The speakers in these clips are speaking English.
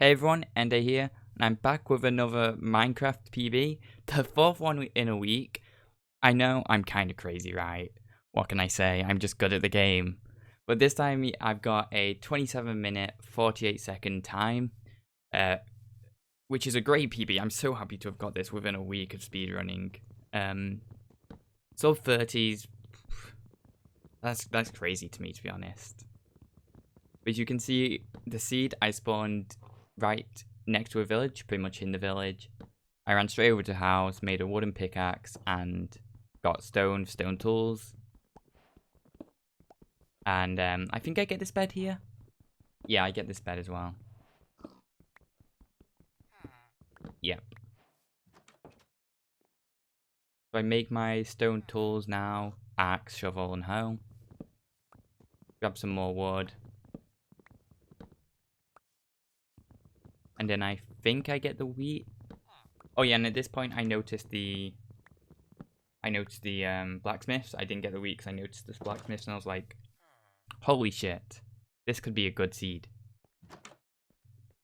Hey everyone, Endae here, and I'm back with another Minecraft PB, the fourth one in a week. I know, I'm kinda crazy, right? What can I say? I'm just good at the game. But this time I've got a 27-minute, 48-second time, which is a great PB. I'm so happy to have got this within a week of speedrunning. Sub 30s, that's crazy to me, to be honest. But you can see the seed I spawned right next to a village, pretty much in the village. I ran straight over to a house, made a wooden pickaxe, and got stone tools. And I think I get this bed here. Yeah, I get this bed as well. Yep. So I make my stone tools now, axe, shovel, and hoe. Grab some more wood. And then I think I get the wheat. Oh yeah, and at this point I noticed the blacksmiths. I didn't get the wheat because I noticed this blacksmiths and I was like, holy shit, this could be a good seed.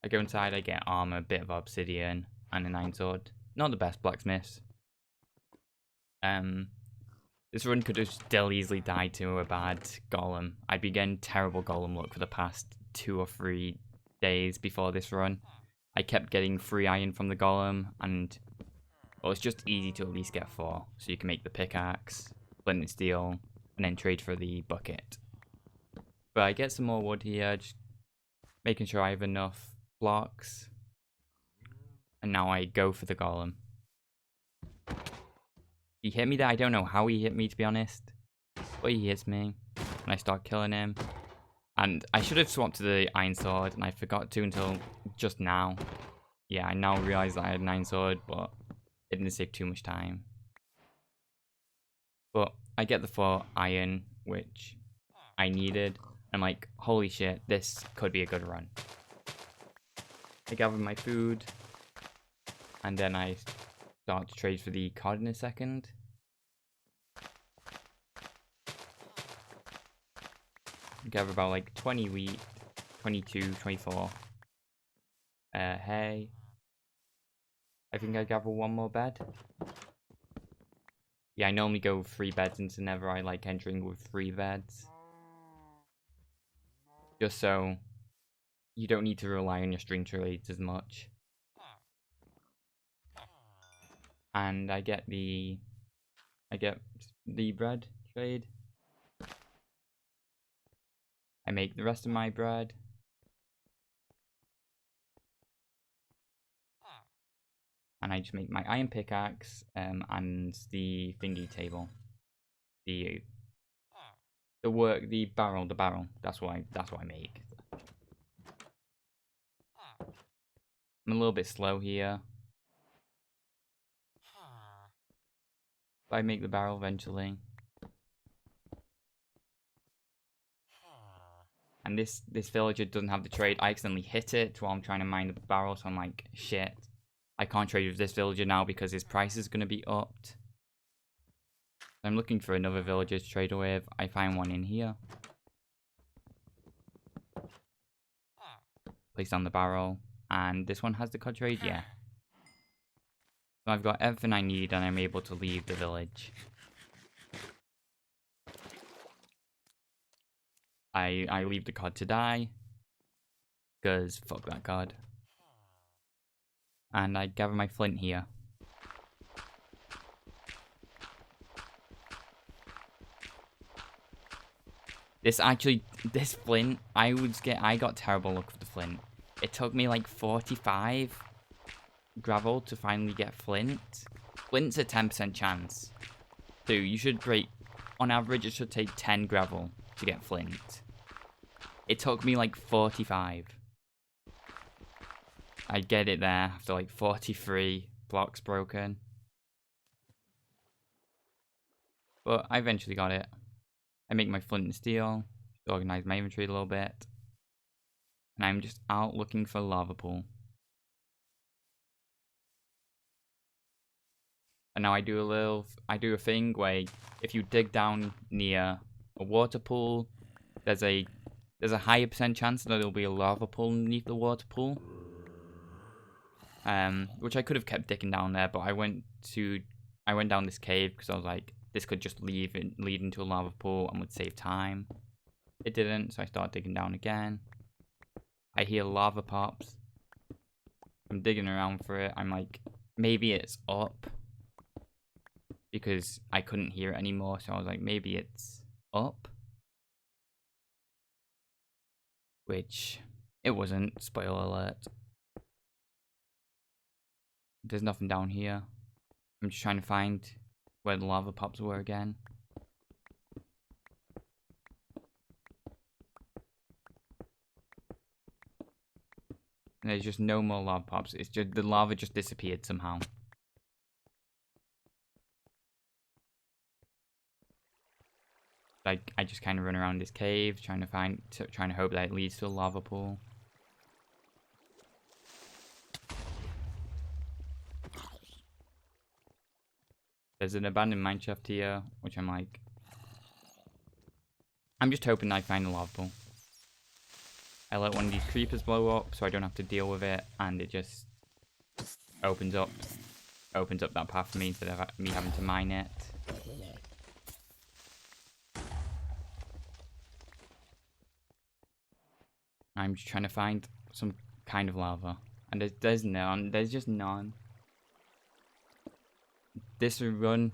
I go inside, I get armor, a bit of obsidian, and an iron sword. Not the best blacksmiths. This run could have still easily died to a bad golem. I'd be getting terrible golem luck for the past 2 or 3 days before this run. I kept getting free iron from the golem, and well, it's just easy to at least get 4. So you can make the pickaxe, flint and steel, and then trade for the bucket. But I get some more wood here, just making sure I have enough blocks. And now I go for the golem. He hit me there. I don't know how he hit me, to be honest. But he hits me, and I start killing him. And I should have swapped to the iron sword, and I forgot to until just now. Yeah, I now realize that I had an iron sword, but it didn't save too much time. But I get the 4 iron, which I needed. I'm like, holy shit, this could be a good run. I gather my food, and then I start to trade for the cod in a second. Gather about like 20 wheat, 22, 24. Hay. I think I gather 1 more bed. Yeah, I normally go with 3 beds into Nether. I like entering with 3 beds. Just so you don't need to rely on your string trades as much. And I get the bread trade. I make the rest of my bread. And I just make my iron pickaxe and the thingy table. The barrel. That's what I make. I'm a little bit slow here. But I make the barrel eventually. And this villager doesn't have the trade. I accidentally hit it while I'm trying to mine the barrel, so I'm like, shit. I can't trade with this villager now because his price is going to be upped. I'm looking for another villager to trade with. I find one in here. Place down the barrel. And this one has the cod trade? Yeah. So I've got everything I need and I'm able to leave the village. I leave the cod to die. Because fuck that cod. And I gather my flint here. This flint, I got terrible luck with the flint. It took me like 45 gravel to finally get flint. Flint's a 10% chance. So you should break, on average it should take 10 gravel to get flint. It took me like 45. I get it there after like 43 blocks broken. But I eventually got it. I make my flint and steel, organize my inventory a little bit. And I'm just out looking for a lava pool. And now I do a thing where if you dig down near a water pool, there's a higher % chance that there'll be a lava pool underneath the water pool. which I could have kept digging down there, but I went down this cave because I was like, this could just lead into a lava pool and would save time. It didn't, so I started digging down again. I hear lava pops. I'm digging around for it. I'm like, maybe it's up, because I couldn't hear it anymore, so I was like, maybe it's up. Which it wasn't, spoiler alert. There's nothing down here. I'm just trying to find where the lava pops were again. And there's just no more lava pops. It's just the lava just disappeared somehow. Like, I just kind of run around this cave trying to hope that it leads to a lava pool. There's an abandoned mineshaft here, which I'm like, I'm just hoping I find a lava pool. I let one of these creepers blow up so I don't have to deal with it, and it just opens up that path for me instead of me having to mine it. I'm just trying to find some kind of lava, and there's none. There's just none. This run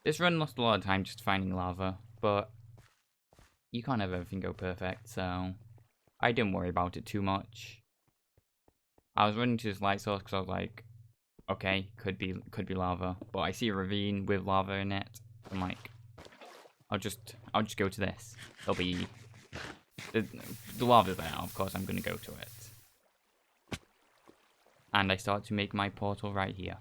lost a lot of time just finding lava, but you can't have everything go perfect, so I didn't worry about it too much. I was running to this light source because I was like, okay, could be lava, but I see a ravine with lava in it. I'm like, I'll just go to this. There'll be the lava's there. Of course, I'm gonna go to it, and I start to make my portal right here.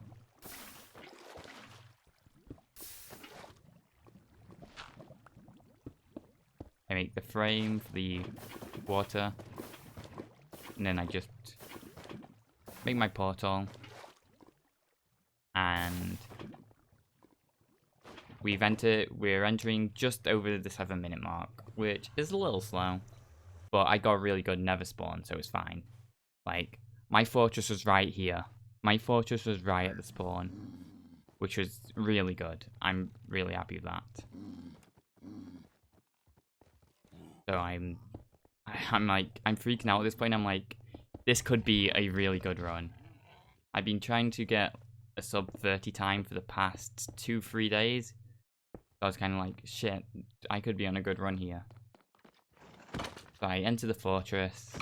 I make the frame for the water, and then I just make my portal, and we're entering just over the 7-minute mark, which is a little slow, but I got a really good never spawn, so it's fine. Like, my fortress was right here. My fortress was right at the spawn, which was really good. I'm really happy with that. So I'm freaking out at this point. I'm like, this could be a really good run. I've been trying to get a sub 30 time for the past 2-3 days. So I was kind of like, shit, I could be on a good run here. So I enter the fortress,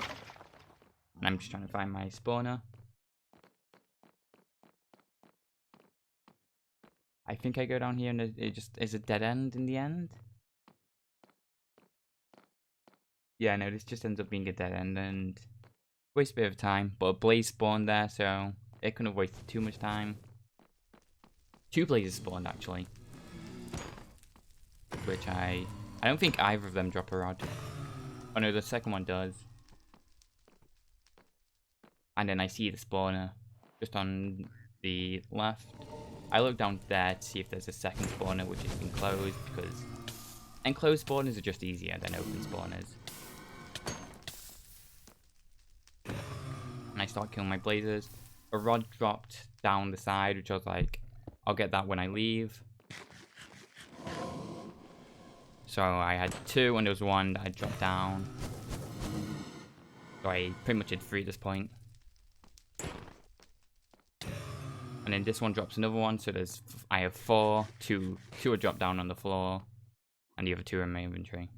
and I'm just trying to find my spawner. I think I go down here and it just is a dead end in the end. Yeah, no, this just ends up being a dead end and waste a bit of time. But a blaze spawned there, so it couldn't have wasted too much time. 2 blazes spawned actually, which I don't think either of them drop a rod. Oh no, the second one does. And then I see the spawner just on the left. I look down there to see if there's a second spawner which has been closed, because enclosed spawners are just easier than open spawners. And I start killing my blazers. A rod dropped down the side, which I was like, I'll get that when I leave. So I had 2 and there was 1 that I dropped down. So I pretty much had 3 at this point. And then this one drops another one, so I have 4, 2 are dropped down on the floor, and the other 2 are in my inventory.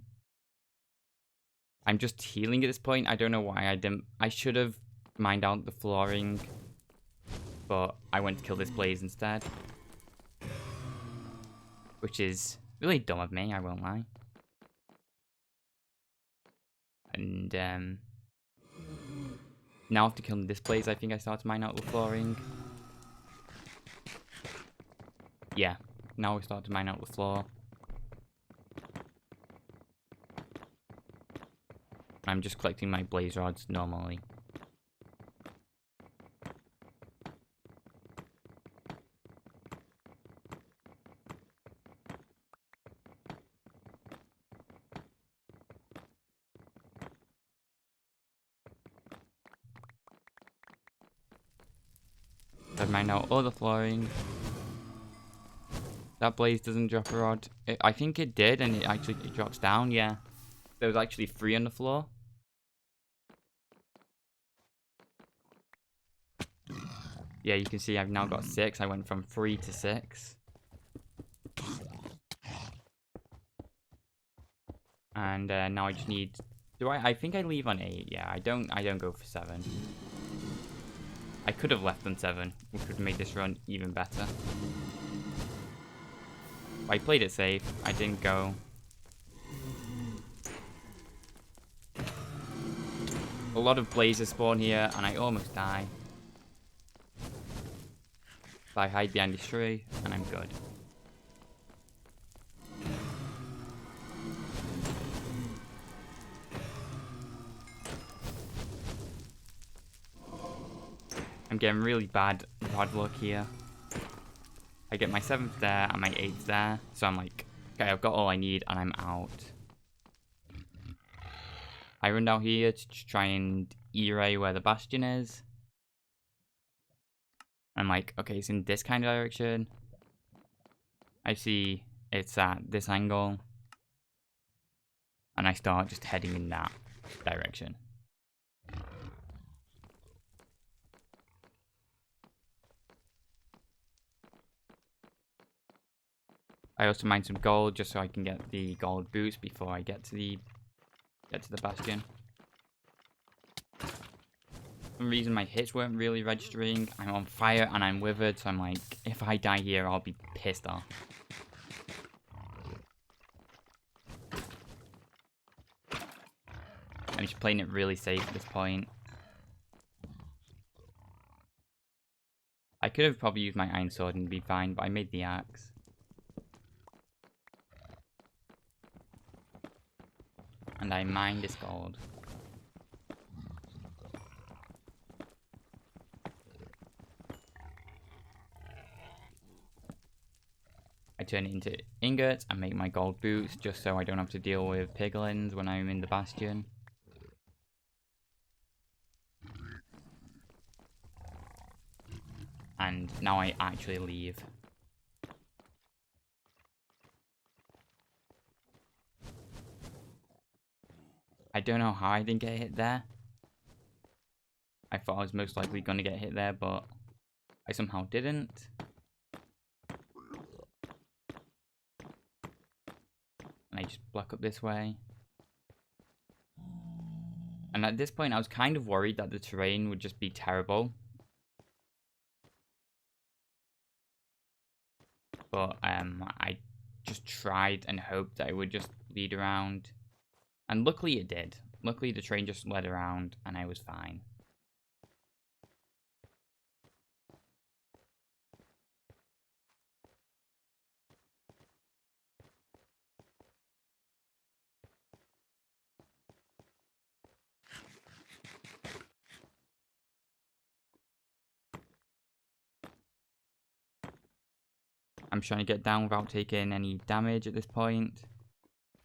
I'm just healing at this point. I don't know why I didn't. I should have mined out the flooring, but I went to kill this blaze instead, which is really dumb of me, I won't lie. And now after killing this blaze, I think I start to mine out the flooring. Yeah, now we start to mine out the floor. I'm just collecting my blaze rods normally. I've mined out all the flooring. That blaze doesn't drop a rod. I think it did, and it drops down, yeah. There was actually 3 on the floor. Yeah, you can see I've now got 6. I went from 3 to 6. And now I just need... I think I leave on 8. Yeah, I don't go for 7. I could have left on 7, which would have made this run even better. I played it safe. I didn't go. A lot of blazes spawn here, and I almost die. But I hide behind this tree, and I'm good. I'm getting really bad rod luck here. I get my 7th there and my 8th there. So I'm like, okay, I've got all I need and I'm out. I run down here to try and E-ray where the bastion is. I'm like, okay, it's in this kind of direction. I see it's at this angle. And I start just heading in that direction. I also mine some gold just so I can get the gold boost before I get to the bastion. For some reason my hits weren't really registering. I'm on fire and I'm withered, so I'm like, if I die here, I'll be pissed off. I'm just playing it really safe at this point. I could have probably used my iron sword and be fine, but I made the axe. And I mine this gold. I turn it into ingots and make my gold boots just so I don't have to deal with piglins when I'm in the bastion. And now I actually leave. I don't know how I didn't get hit there. I thought I was most likely going to get hit there, but I somehow didn't. And I just block up this way. And at this point, I was kind of worried that the terrain would just be terrible. But I just tried and hoped that it would just lead around. And luckily it did. Luckily the train just led around and I was fine. I'm trying to get down without taking any damage at this point.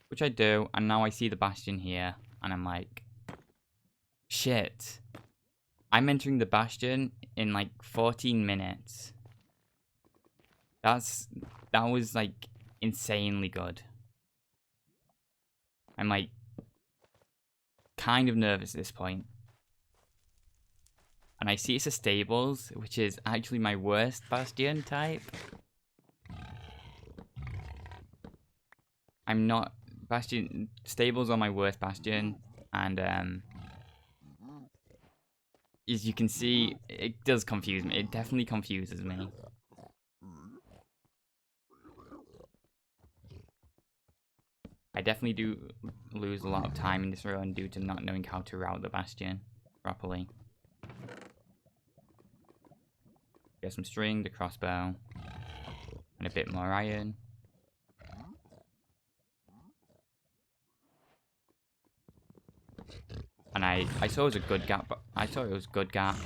Which I do, and now I see the bastion here, and I'm like, shit. I'm entering the bastion in like 14 minutes. That was like insanely good. I'm like kind of nervous at this point. And I see it's a stables, which is actually my worst bastion type. I'm not... Bastion stables are my worst bastion, and as you can see, it does confuse me. It definitely confuses me. I definitely do lose a lot of time in this run due to not knowing how to route the bastion properly. Get some string, the crossbow, and a bit more iron. And I saw it was a good gap. I thought it was a good gap.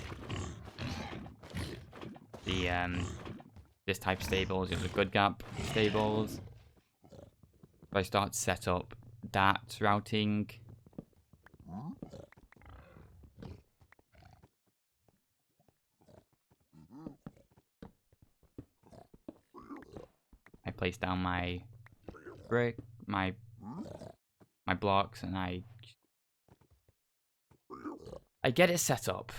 The this type of stables, it was a good gap stables. If I start to set up that routing, place down my brick, my blocks, and I get it set up.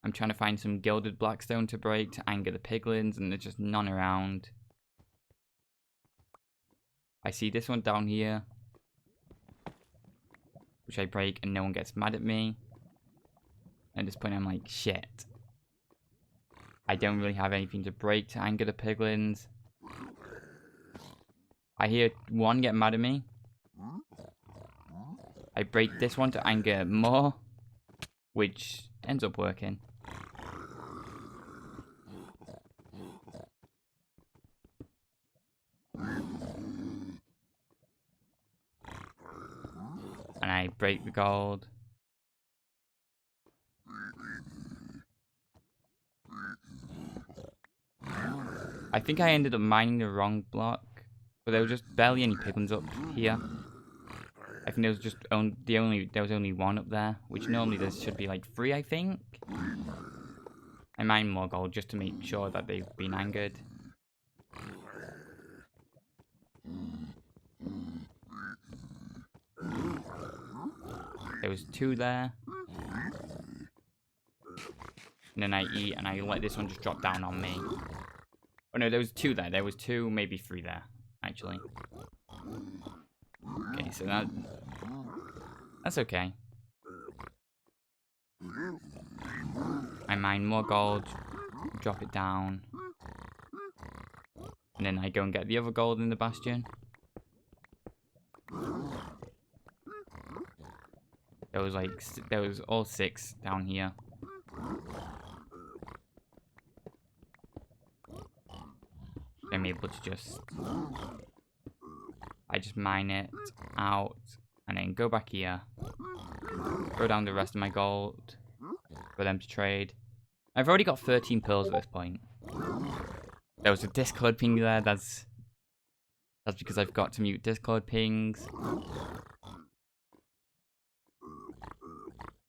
I'm trying to find some gilded blackstone to break to anger the piglins, and there's just none around. I see this one down here, which I break and no one gets mad at me. At this point I'm like, shit. I don't really have anything to break to anger the piglins. I hear one get mad at me. I break this one to anger more, which ends up working. And I break the gold. I think I ended up mining the wrong block, but there was just barely any piglins up here. I think there was just there was only one up there, which normally there should be like 3, I think. I mined more gold just to make sure that they've been angered. There was 2 there. And then I eat and I let this one just drop down on me. Oh no, there was 2 there. There was 2, maybe 3 there, actually. Okay, so that's okay. I mine more gold, drop it down. And then I go and get the other gold in the bastion. There was all 6 down here. I'm able to just mine it out and then go back here, throw down the rest of my gold for them to trade. I've already got 13 pearls at this point. There was a Discord ping there. That's because I've got to mute Discord pings.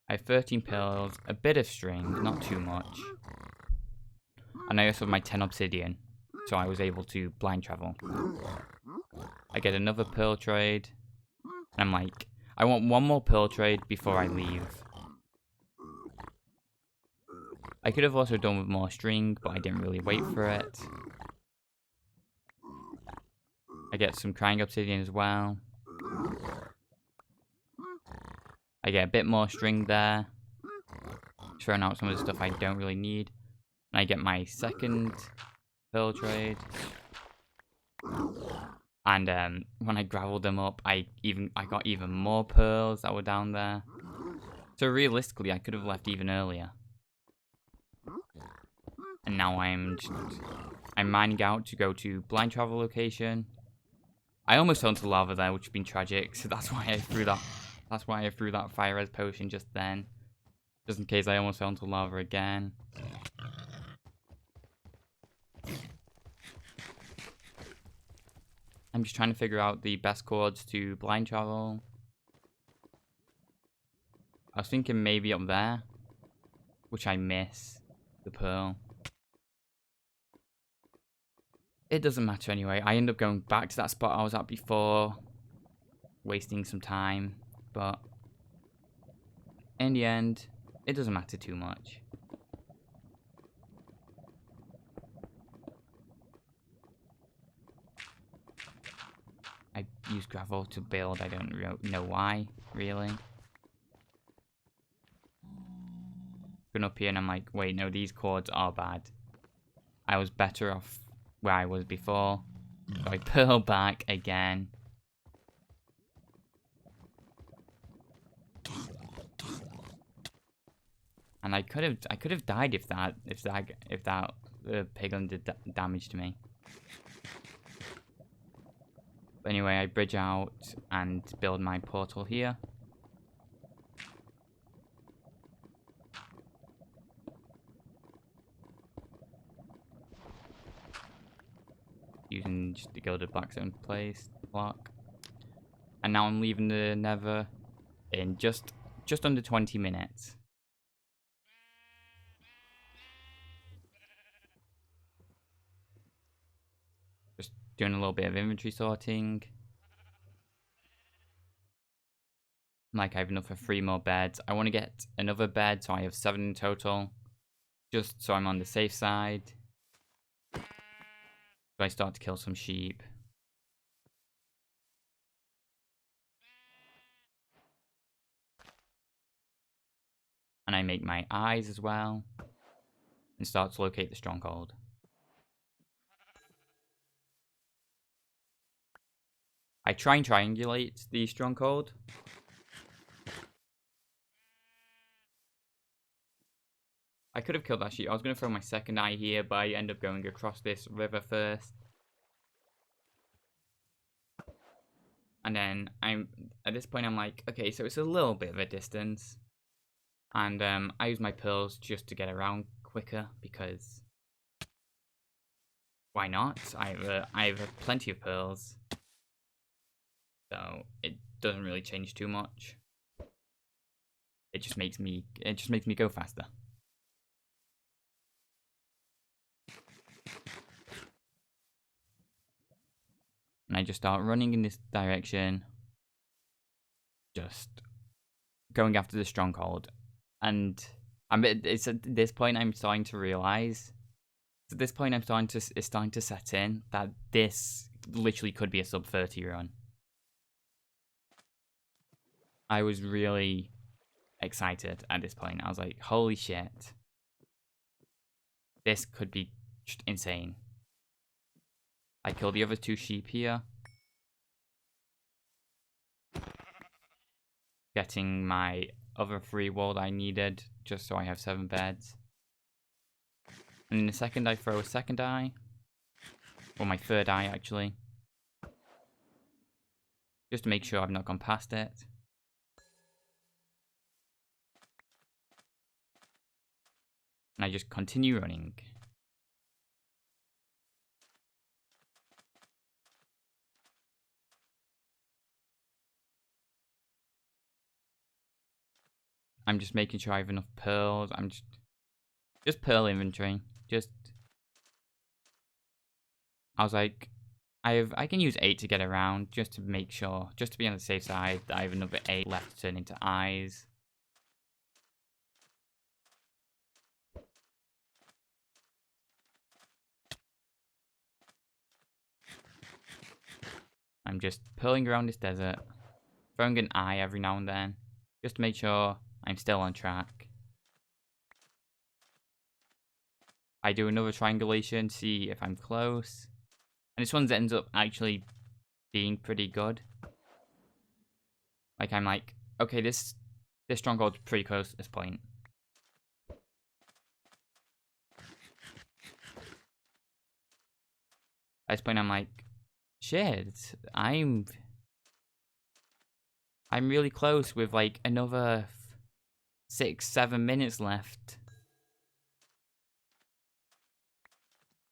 I have 13 pearls, a bit of string, not too much. And I also have my 10 obsidian, so I was able to blind travel. I get another pearl trade, and I'm like, I want 1 more pearl trade before I leave. I could have also done with more string, but I didn't really wait for it. I get some crying obsidian as well. I get a bit more string there, throwing out some of the stuff I don't really need. And I get my second pearl trade. And when I gravelled them up, I got even more pearls that were down there. So realistically, I could have left even earlier. And now I'm mining out to go to blind travel location. I almost fell into lava there, which has been tragic. So that's why I threw that. That's why I threw that fire res potion just then, just in case I almost fell into lava again. I'm just trying to figure out the best chords to blind travel. I was thinking maybe up there, which I miss the pearl. It doesn't matter anyway. I end up going back to that spot I was at before, wasting some time, but in the end, it doesn't matter too much. I use gravel to build. I don't know why, really. Going up here and I'm like, wait, no, these chords are bad. I was better off where I was before. So I pearl back again. And I could have died if that piglin did damage to me. But anyway, I bridge out and build my portal here. Using just the gilded blackstone place block. And now I'm leaving the nether in just under 20 minutes. Just doing a little bit of inventory sorting. Like, I have enough for 3 more beds. I want to get another bed, so I have 7 in total. Just so I'm on the safe side. So I start to kill some sheep. And I make my eyes as well. And start to locate the stronghold. I try and triangulate the stronghold. I could have killed that sheep. I was going to throw my second eye here, but I end up going across this river first. And then at this point I'm like, okay, so it's a little bit of a distance. And I use my pearls just to get around quicker, because why not? I have plenty of pearls. So it doesn't really change too much. It just makes me go faster. And I just start running in this direction. Just going after the stronghold. And it's at this point I'm starting to realize. At this point it's starting to set in that this literally could be a sub 30 run. I was really excited at this point. I was like, holy shit. This could be just insane. I killed the other 2 sheep here. Getting my other 3 wool I needed, just so I have 7 beds. And in a second I throw a second eye. Or my third eye, actually. Just to make sure I've not gone past it. And I just continue running. I'm just making sure I have enough pearls. I'm just pearl inventory. I was like, I can use 8 to get around, just to make sure, just to be on the safe side, that I have another 8 left to turn into eyes. I'm just pearling around this desert, throwing an eye every now and then, just to make sure I'm still on track. I do another triangulation, see if I'm close. And this one ends up actually being pretty good. Like, I'm like, okay, this stronghold's pretty close at this point. At this point, I'm like, shit, I'm really close with like another 6-7 minutes left.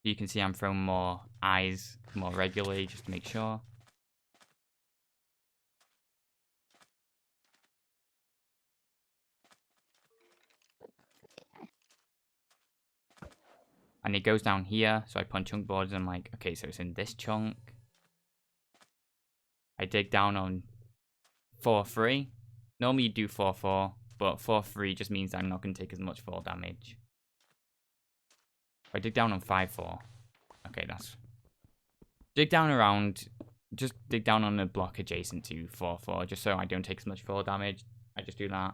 You can see I'm throwing more eyes more regularly just to make sure. And it goes down here, so I put on chunk boards and I'm like, okay, so it's in this chunk. I dig down on 4-3. Normally you do 4-4, but 4-3 just means I'm not going to take as much fall damage. I dig down on 5-4. Okay, that's... Dig down around... Just dig down on a block adjacent to 4-4, just so I don't take as much fall damage. I just do that.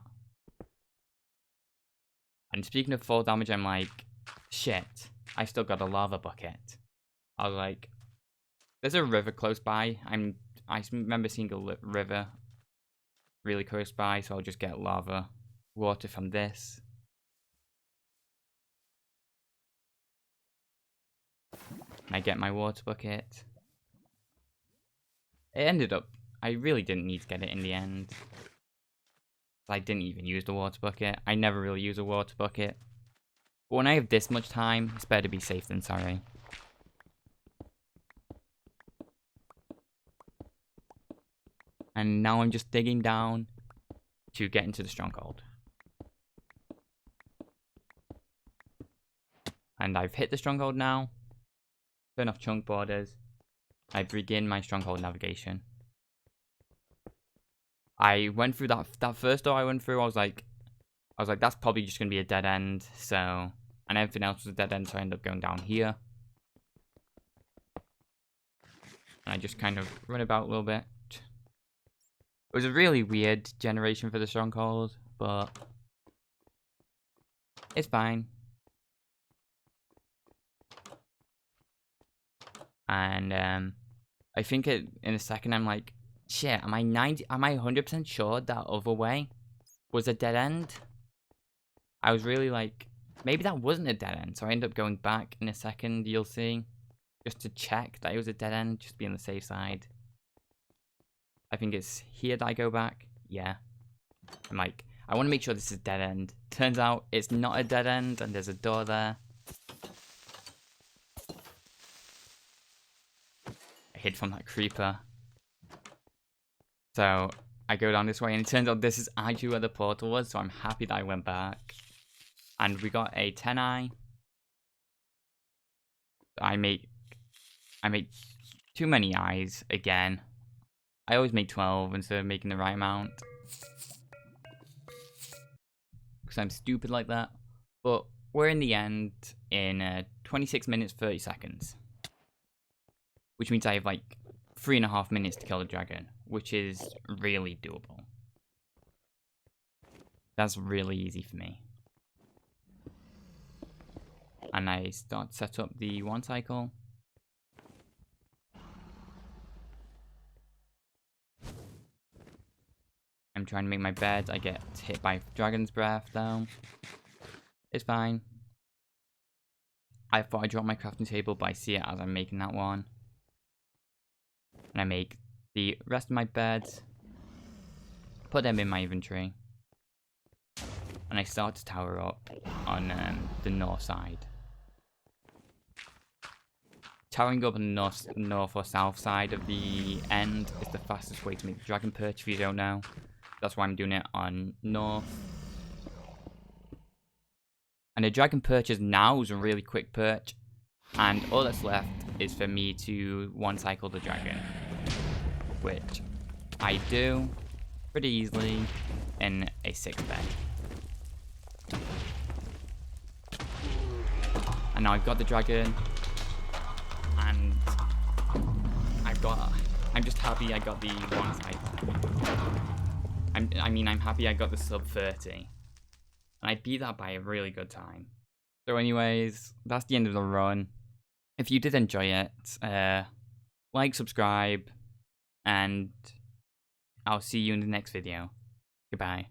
And speaking of fall damage, I'm like, shit, I still got a lava bucket. I was like, there's a river close by. I remember seeing a river really close by, so I'll just get lava water from this. And I get my water bucket. It ended up, I really didn't need to get it in the end. I didn't even use the water bucket. I never really use a water bucket. But when I have this much time, it's better to be safe than sorry. And now I'm just digging down to get into the stronghold. And I've hit the stronghold now. Turn off chunk borders. I begin my stronghold navigation. I went through that first door I went through. I was like, that's probably just gonna be a dead end. So, and everything else was a dead end. So I ended up going down here. And I just kind of run about a little bit. It was a really weird generation for the stronghold, but it's fine. And I think in a second I'm like, shit, am I 100% sure that other way was a dead end? I was really like, maybe that wasn't a dead end. So I ended up going back in a second, you'll see, just to check that it was a dead end, just be on the safe side. I think it's here that I go back. Yeah. I'm like, I want to make sure this is a dead end. Turns out it's not a dead end and there's a door there. I hid from that creeper. So I go down this way and it turns out this is actually where the portal was. So I'm happy that I went back. And we got a 10i. I make too many eyes again. I always make 12 instead of making the right amount. Because I'm stupid like that. But we're in the end in 26 minutes 30 seconds. Which means I have like 3.5 minutes to kill the dragon. Which is really doable. That's really easy for me. And I set up the one cycle. I'm trying to make my bed. I get hit by dragon's breath though. It's fine. I thought I dropped my crafting table, but I see it as I'm making that one. And I make the rest of my beds. Put them in my inventory. And I start to tower up on the north side. Towering up on the north or south side of the end is the fastest way to make the dragon perch, if you don't know. That's why I'm doing it on north. And the dragon perches now is a really quick perch. And all that's left is for me to one cycle the dragon. Which I do pretty easily in a 6 bed. And now I've got the dragon. And I'm just happy I got the one cycle. I'm happy I got the sub 30. And I beat that by a really good time. So anyways, that's the end of the run. If you did enjoy it, like, subscribe, and I'll see you in the next video. Goodbye.